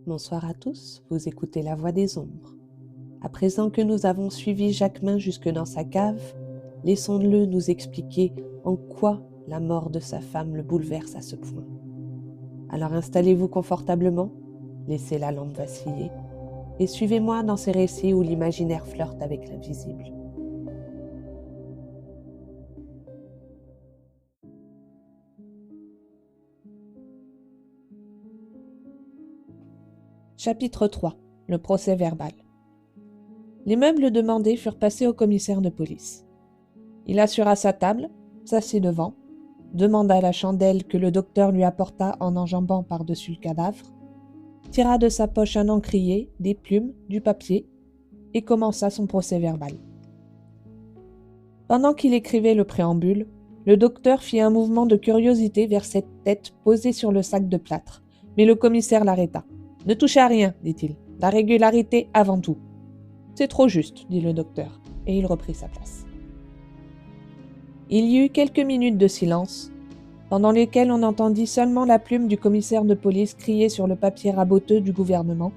Bonsoir à tous, vous écoutez La Voix des Ombres. À présent que nous avons suivi Jacquemin jusque dans sa cave, laissons-le nous expliquer en quoi la mort de sa femme le bouleverse à ce point. Alors installez-vous confortablement, laissez la lampe vaciller et suivez-moi dans ces récits où l'imaginaire flirte avec l'invisible. Chapitre 3. Le procès verbal. Les meubles demandés furent passés au commissaire de police. Il assura sa table, s'assit devant, demanda la chandelle que le docteur lui apporta en enjambant par-dessus le cadavre, tira de sa poche un encrier, des plumes, du papier, et commença son procès verbal. Pendant qu'il écrivait le préambule, le docteur fit un mouvement de curiosité vers cette tête posée sur le sac de plâtre, mais le commissaire l'arrêta. « Ne touchez à rien, dit-il. La régularité avant tout. »« C'est trop juste, dit le docteur, et il reprit sa place. Il y eut quelques minutes de silence, pendant lesquelles on entendit seulement la plume du commissaire de police crier sur le papier raboteux du gouvernement,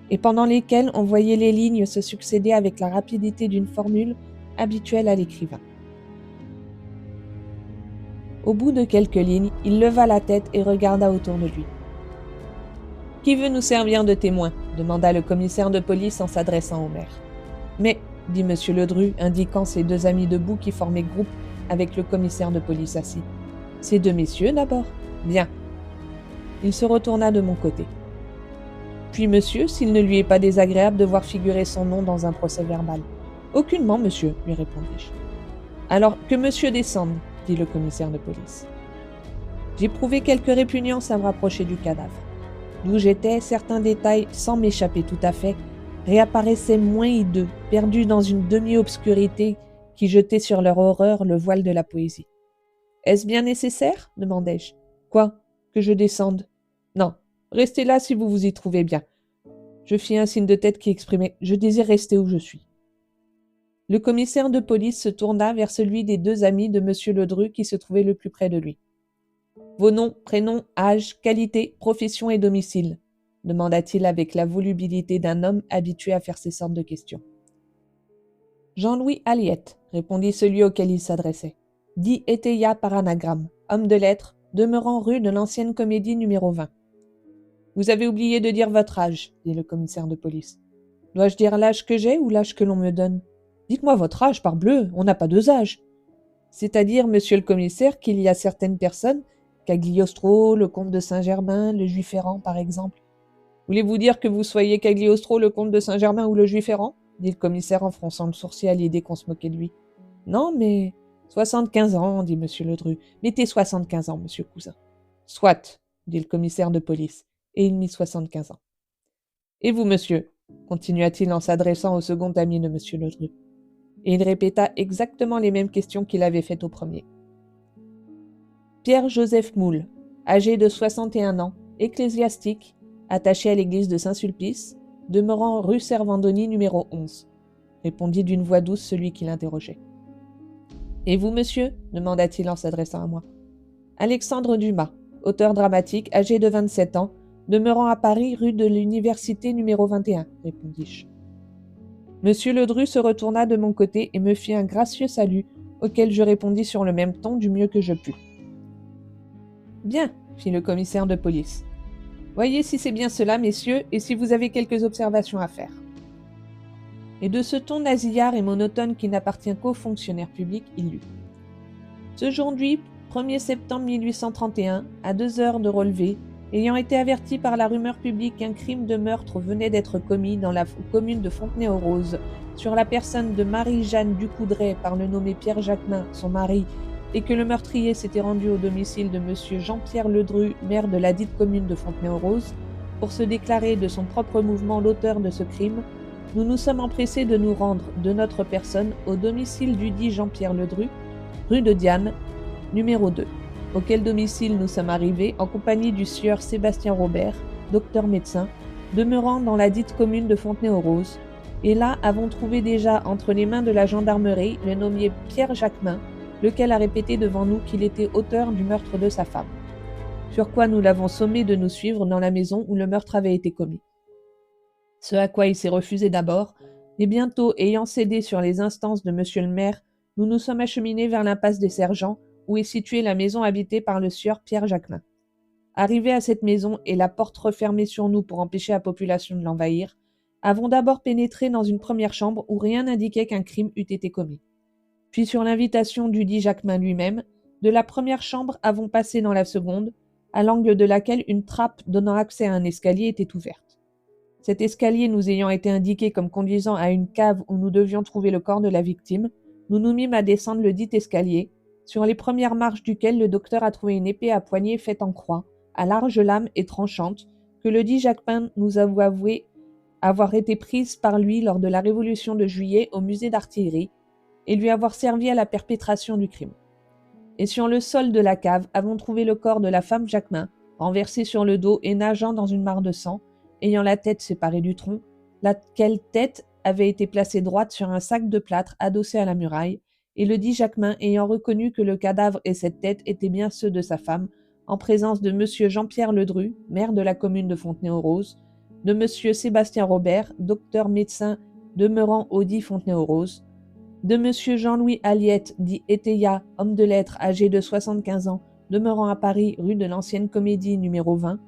et pendant lesquelles on voyait les lignes se succéder avec la rapidité d'une formule habituelle à l'écrivain. Au bout de quelques lignes, il leva la tête et regarda autour de lui. « Qui veut nous servir de témoin ?» demanda le commissaire de police en s'adressant au maire. « Mais, » dit M. Ledru, indiquant ses deux amis debout qui formaient groupe avec le commissaire de police assis. « Ces deux messieurs d'abord. Bien. » Il se retourna de mon côté. « Puis monsieur, s'il ne lui est pas désagréable de voir figurer son nom dans un procès verbal. »« Aucunement, monsieur, lui répondis-je. »« Alors que monsieur descende, » dit le commissaire de police. J'éprouvais quelque répugnance à me rapprocher du cadavre. D'où j'étais, certains détails, sans m'échapper tout à fait, réapparaissaient moins hideux, perdus dans une demi-obscurité qui jetait sur leur horreur le voile de la poésie. « Est-ce bien nécessaire ?» demandai-je. « Quoi ? Que je descende ? Non, restez là si vous vous y trouvez bien. » Je fis un signe de tête qui exprimait « Je désire rester où je suis. » Le commissaire de police se tourna vers celui des deux amis de M. Ledru qui se trouvait le plus près de lui. « Vos noms, prénoms, âge, qualité, profession et domicile ?» demanda-t-il avec la volubilité d'un homme habitué à faire ces sortes de questions. « Jean-Louis Aliette, » répondit celui auquel il s'adressait. « Dit Éteilla par anagramme, homme de lettres, demeurant rue de l'Ancienne Comédie numéro 20. »« Vous avez oublié de dire votre âge, » dit le commissaire de police. « Dois-je dire l'âge que j'ai ou l'âge que l'on me donne ? Dites-moi votre âge, parbleu, on n'a pas deux âges. » C'est-à-dire, monsieur le commissaire, qu'il y a certaines personnes, Cagliostro, le comte de Saint-Germain, le juif errant, par exemple. « Voulez-vous dire que vous soyez Cagliostro, le comte de Saint-Germain ou le juif errant ?» dit le commissaire en fronçant le sourcil à l'idée qu'on se moquait de lui. « Non, mais 75 ans, dit monsieur Ledru. Mettez 75 ans, monsieur cousin. »« Soit, dit le commissaire de police, et il mit 75 ans. »« Et vous, monsieur ?» continua-t-il en s'adressant au second ami de monsieur Ledru. Et il répéta exactement les mêmes questions qu'il avait faites au premier. Pierre-Joseph Moule, âgé de 61 ans, ecclésiastique, attaché à l'église de Saint-Sulpice, demeurant rue Servandoni numéro 11, répondit d'une voix douce celui qui l'interrogeait. Et vous, monsieur ? demanda-t-il en s'adressant à moi. Alexandre Dumas, auteur dramatique, âgé de 27 ans, demeurant à Paris rue de l'Université numéro 21, répondis-je. Monsieur Ledru se retourna de mon côté et me fit un gracieux salut, auquel je répondis sur le même ton du mieux que je pus. Bien, fit le commissaire de police. Voyez si c'est bien cela, messieurs, et si vous avez quelques observations à faire. Et de ce ton nasillard et monotone qui n'appartient qu'aux fonctionnaires publics, il lut. Aujourd'hui, 1er septembre 1831, à 2 heures de relevée, ayant été averti par la rumeur publique qu'un crime de meurtre venait d'être commis dans la commune de Fontenay-aux-Roses sur la personne de Marie-Jeanne Ducoudray par le nommé Pierre Jacquemin, son mari, et que le meurtrier s'était rendu au domicile de monsieur Jean-Pierre Ledru, maire de la dite commune de Fontenay-aux-Roses, pour se déclarer de son propre mouvement l'auteur de ce crime, nous nous sommes empressés de nous rendre de notre personne au domicile du dit Jean-Pierre Ledru, rue de Diane, numéro 2, auquel domicile nous sommes arrivés en compagnie du sieur Sébastien Robert, docteur médecin, demeurant dans la dite commune de Fontenay-aux-Roses, et là avons trouvé déjà entre les mains de la gendarmerie le nommé Pierre Jacquemin, lequel a répété devant nous qu'il était auteur du meurtre de sa femme. sur quoi nous l'avons sommé de nous suivre dans la maison où le meurtre avait été commis. Ce à quoi il s'est refusé d'abord, et bientôt, ayant cédé sur les instances de monsieur le maire, nous nous sommes acheminés vers l'impasse des Sergents, où est située la maison habitée par le sieur Pierre Jacquemin. Arrivés à cette maison et la porte refermée sur nous pour empêcher la population de l'envahir, avons d'abord pénétré dans une première chambre où rien n'indiquait qu'un crime eût été commis. Puis sur l'invitation dudit Jacquemin lui-même, de la première chambre avons passé dans la seconde, à l'angle de laquelle une trappe donnant accès à un escalier était ouverte. Cet escalier nous ayant été indiqué comme conduisant à une cave où nous devions trouver le corps de la victime, nous nous mîmes à descendre le dit escalier, sur les premières marches duquel le docteur a trouvé une épée à poignée faite en croix, à large lame et tranchante, que le dit Jacquemin nous a avoué avoir été prise par lui lors de la Révolution de Juillet au musée d'artillerie, et lui avoir servi à la perpétration du crime. Et sur le sol de la cave avons trouvé le corps de la femme Jacquemin, renversé sur le dos et nageant dans une mare de sang, ayant la tête séparée du tronc, laquelle tête avait été placée droite sur un sac de plâtre adossé à la muraille, et le dit Jacquemin ayant reconnu que le cadavre et cette tête étaient bien ceux de sa femme, en présence de monsieur Jean-Pierre Ledru, maire de la commune de Fontenay-aux-Roses, de monsieur Sébastien Robert, docteur médecin demeurant au dit Fontenay-aux-Roses, de monsieur Jean-Louis Aliette, dit Éteillat, homme de lettres âgé de 75 ans, demeurant à Paris, rue de l'Ancienne Comédie numéro 20,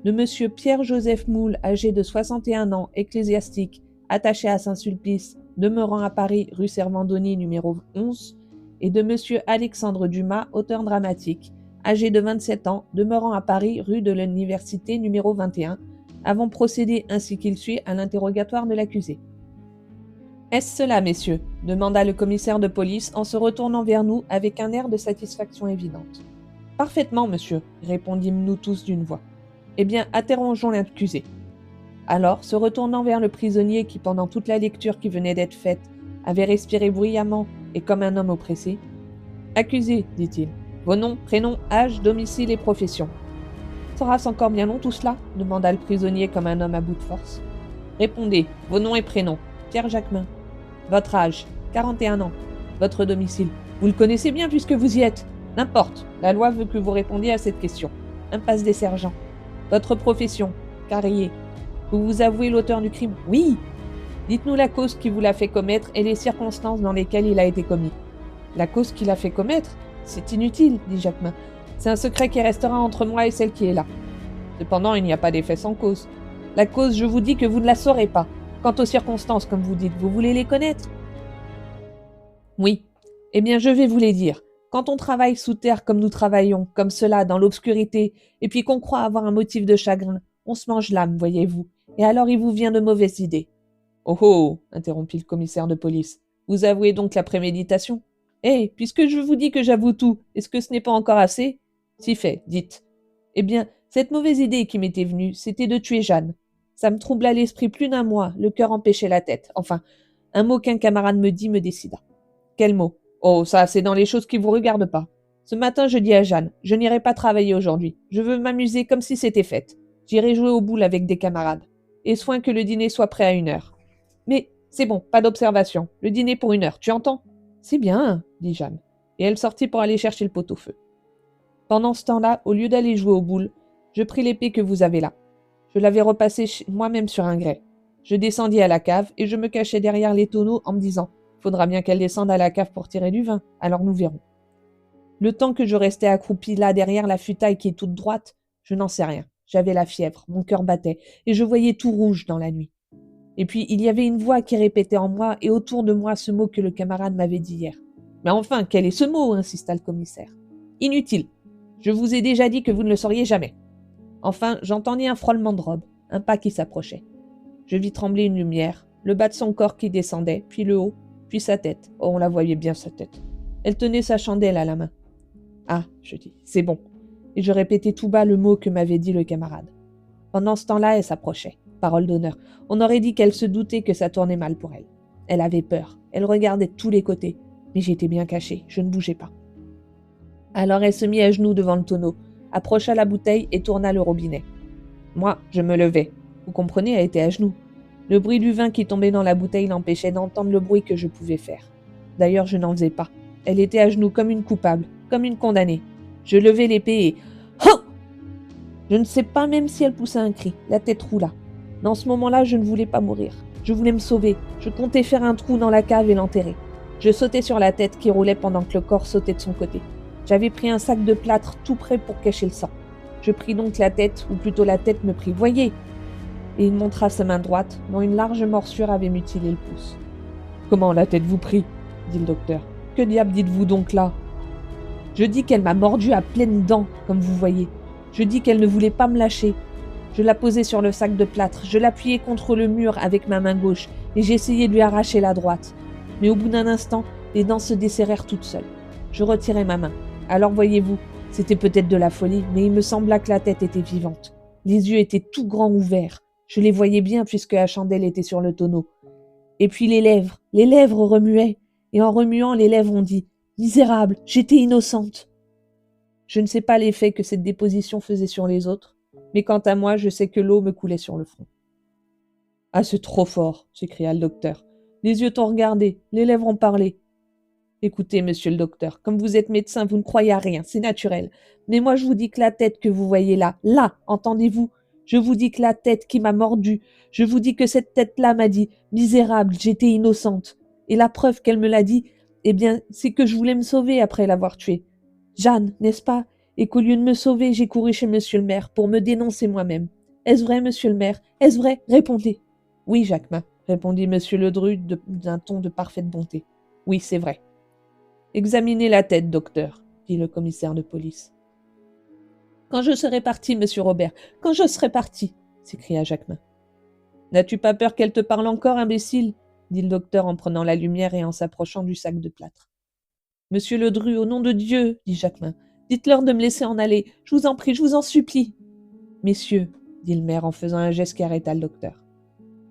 de monsieur Pierre-Joseph Moule, âgé de 61 ans, ecclésiastique, attaché à Saint-Sulpice, demeurant à Paris, rue Servandoni numéro 11, et de monsieur Alexandre Dumas, auteur dramatique, âgé de 27 ans, demeurant à Paris, rue de l'Université numéro 21, avons procédé ainsi qu'il suit à l'interrogatoire de l'accusé. « Est-ce cela, messieurs » demanda le commissaire de police en se retournant vers nous avec un air de satisfaction évidente. « Parfaitement, monsieur » répondîmes-nous tous d'une voix. « Eh bien, interrogeons l'accusé. » Alors, se retournant vers le prisonnier qui, pendant toute la lecture qui venait d'être faite, avait respiré bruyamment et comme un homme oppressé, « Accusé, dit-il, vos noms, prénoms, âge, domicile et profession. »« Sera-ce encore bien long tout cela » demanda le prisonnier comme un homme à bout de force. « Répondez, vos noms et prénoms. Pierre Jacquemin. Votre âge, 41 ans. Votre domicile. Vous le connaissez bien puisque vous y êtes. N'importe, la loi veut que vous répondiez à cette question. Impasse des Sergents. Votre profession, carrier. Vous vous avouez l'auteur du crime? Oui. Dites-nous la cause qui vous l'a fait commettre et les circonstances dans lesquelles il a été commis. La cause qui l'a fait commettre? C'est inutile, dit Jacquemin. C'est un secret qui restera entre moi et celle qui est là. Cependant, il n'y a pas d'effet sans cause. La cause, je vous dis que vous ne la saurez pas. Quant aux circonstances, comme vous dites, vous voulez les connaître? Oui. Eh bien, je vais vous les dire. Quand on travaille sous terre comme nous travaillons, comme cela, dans l'obscurité, et puis qu'on croit avoir un motif de chagrin, on se mange l'âme, voyez-vous, et alors il vous vient de mauvaises idées. Oh oh, interrompit le commissaire de police. Vous avouez donc la préméditation? Eh, puisque je vous dis que j'avoue tout, est-ce que ce n'est pas encore assez? Si fait, dites. Eh bien, cette mauvaise idée qui m'était venue, c'était de tuer Jeanne. Ça me troubla l'esprit plus d'un mois, le cœur empêchait la tête. Enfin, un mot qu'un camarade me dit me décida. Quel mot? Oh, ça, c'est dans les choses qui vous regardent pas. Ce matin, je dis à Jeanne, je n'irai pas travailler aujourd'hui. Je veux m'amuser comme si c'était fête. J'irai jouer aux boules avec des camarades. Et soin que le dîner soit prêt à 1 heure. Mais, c'est bon, pas d'observation. Le dîner pour 1 heure, tu entends? C'est bien, dit Jeanne. Et elle sortit pour aller chercher le pot-au-feu. Pendant ce temps-là, au lieu d'aller jouer aux boules, je pris l'épée que vous avez là. Je l'avais repassée moi-même sur un grès. Je descendis à la cave et je me cachai derrière les tonneaux en me disant « Faudra bien qu'elle descende à la cave pour tirer du vin, alors nous verrons. » Le temps que je restais accroupi là derrière la futaille qui est toute droite, je n'en sais rien. J'avais la fièvre, mon cœur battait et je voyais tout rouge dans la nuit. Et puis il y avait une voix qui répétait en moi et autour de moi ce mot que le camarade m'avait dit hier. « Mais enfin, quel est ce mot ?» insista le commissaire. « Inutile. Je vous ai déjà dit que vous ne le sauriez jamais. » Enfin, j'entendis un frôlement de robe, un pas qui s'approchait. Je vis trembler une lumière, le bas de son corps qui descendait, puis le haut, puis sa tête. Oh, on la voyait bien, sa tête. Elle tenait sa chandelle à la main. « Ah, je dis, c'est bon. » Et je répétais tout bas le mot que m'avait dit le camarade. Pendant ce temps-là, elle s'approchait. Parole d'honneur. On aurait dit qu'elle se doutait que ça tournait mal pour elle. Elle avait peur. Elle regardait de tous les côtés. Mais j'étais bien caché, je ne bougeais pas. Alors elle se mit à genoux devant le tonneau, approcha la bouteille et tourna le robinet. Moi, je me levai. Vous comprenez, elle était à genoux. Le bruit du vin qui tombait dans la bouteille l'empêchait d'entendre le bruit que je pouvais faire. D'ailleurs, je n'en faisais pas. Elle était à genoux comme une coupable, comme une condamnée. Je levai l'épée et... « Oh !» Je ne sais pas même si elle poussa un cri, la tête roula. Dans ce moment-là, je ne voulais pas mourir. Je voulais me sauver. Je comptais faire un trou dans la cave et l'enterrer. Je sautais sur la tête qui roulait pendant que le corps sautait de son côté. J'avais pris un sac de plâtre tout prêt pour cacher le sang. Je pris donc la tête, ou plutôt la tête me prit. Voyez ! Et il montra sa main droite, dont une large morsure avait mutilé le pouce. Comment la tête vous prit ? Dit le docteur. Que diable dites-vous donc là ? Je dis qu'elle m'a mordu à pleines dents, comme vous voyez. Je dis qu'elle ne voulait pas me lâcher. Je la posai sur le sac de plâtre, je l'appuyai contre le mur avec ma main gauche et j'essayai de lui arracher la droite. Mais au bout d'un instant, les dents se desserrèrent toutes seules. Je retirai ma main. Alors voyez-vous, c'était peut-être de la folie, mais il me sembla que la tête était vivante. Les yeux étaient tout grands ouverts. Je les voyais bien puisque la chandelle était sur le tonneau. Et puis les lèvres remuaient. Et en remuant, les lèvres ont dit « Misérable, j'étais innocente !» Je ne sais pas l'effet que cette déposition faisait sur les autres, mais quant à moi, je sais que l'eau me coulait sur le front. « Ah, c'est trop fort !» s'écria le docteur. « Les yeux t'ont regardé, les lèvres ont parlé. » Écoutez, monsieur le docteur, comme vous êtes médecin, vous ne croyez à rien, c'est naturel. Mais moi, je vous dis que la tête que vous voyez là, entendez-vous ? Je vous dis que la tête qui m'a mordu, je vous dis que cette tête-là m'a dit « Misérable, j'étais innocente !» Et la preuve qu'elle me l'a dit, eh bien, c'est que je voulais me sauver après l'avoir tuée. Jeanne, n'est-ce pas ? Et qu'au lieu de me sauver, j'ai couru chez monsieur le maire pour me dénoncer moi-même. Est-ce vrai, monsieur le maire ? Est-ce vrai ? Répondez. Oui, Jacquemin, répondit monsieur Ledru d'un ton de parfaite bonté. Oui, c'est vrai. Examinez la tête, docteur, dit le commissaire de police. Quand je serai parti, monsieur Robert, quand je serai parti, s'écria Jacquemin. N'as-tu pas peur qu'elle te parle encore, imbécile ? Dit le docteur en prenant la lumière et en s'approchant du sac de plâtre. Monsieur Ledru, au nom de Dieu, dit Jacquemin, dites-leur de me laisser en aller. Je vous en prie, je vous en supplie. Messieurs, dit le maire en faisant un geste qui arrêta le docteur,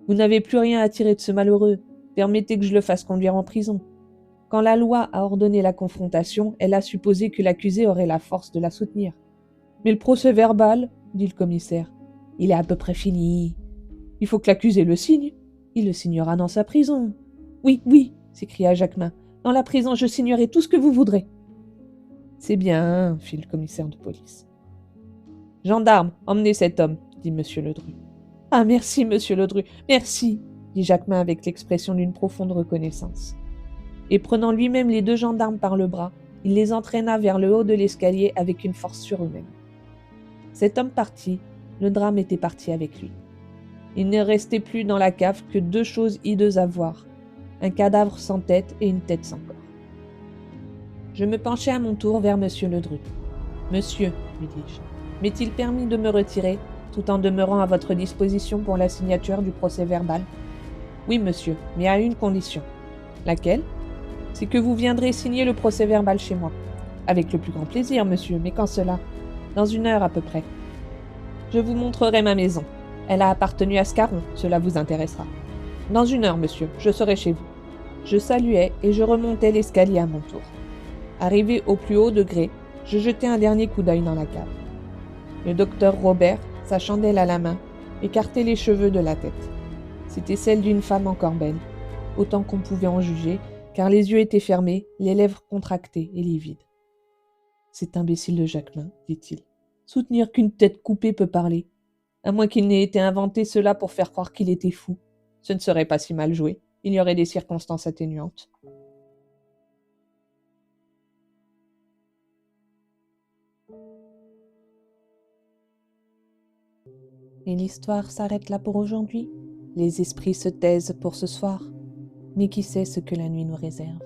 vous n'avez plus rien à tirer de ce malheureux. Permettez que je le fasse conduire en prison. Quand la loi a ordonné la confrontation, elle a supposé que l'accusé aurait la force de la soutenir. Mais le procès-verbal, dit le commissaire, il est à peu près fini. Il faut que l'accusé le signe. Il le signera dans sa prison. Oui, oui, s'écria Jacquemin. Dans la prison, je signerai tout ce que vous voudrez. C'est bien, fit le commissaire de police. Gendarme, emmenez cet homme, dit monsieur Ledru. Ah, merci, monsieur Ledru, merci, dit Jacquemin avec l'expression d'une profonde reconnaissance. Et prenant lui-même les deux gendarmes par le bras, il les entraîna vers le haut de l'escalier avec une force surhumaine. Cet homme parti, le drame était parti avec lui. Il ne restait plus dans la cave que deux choses hideuses à voir, un cadavre sans tête et une tête sans corps. Je me penchai à mon tour vers monsieur Ledru. « Monsieur, lui dis-je, m'est-il permis de me retirer, tout en demeurant à votre disposition pour la signature du procès-verbal ? » Oui, monsieur, mais à une condition. Laquelle ? C'est que vous viendrez signer le procès-verbal chez moi. Avec le plus grand plaisir, monsieur, mais quand cela ? Dans 1 heure à peu près. Je vous montrerai ma maison. Elle a appartenu à Scarron, cela vous intéressera. Dans 1 heure, monsieur, je serai chez vous. Je saluai et je remontai l'escalier à mon tour. Arrivé au plus haut degré, je jetai un dernier coup d'œil dans la cave. Le docteur Robert, sa chandelle à la main, écartait les cheveux de la tête. C'était celle d'une femme encore belle, autant qu'on pouvait en juger, car les yeux étaient fermés, les lèvres contractées et livides. « C'est imbécile de Jacquemin, dit-il. Soutenir qu'une tête coupée peut parler. À moins qu'il n'ait été inventé cela pour faire croire qu'il était fou. Ce ne serait pas si mal joué. Il y aurait des circonstances atténuantes. » Et l'histoire s'arrête là pour aujourd'hui. Les esprits se taisent pour ce soir. Mais qui sait ce que la nuit nous réserve ?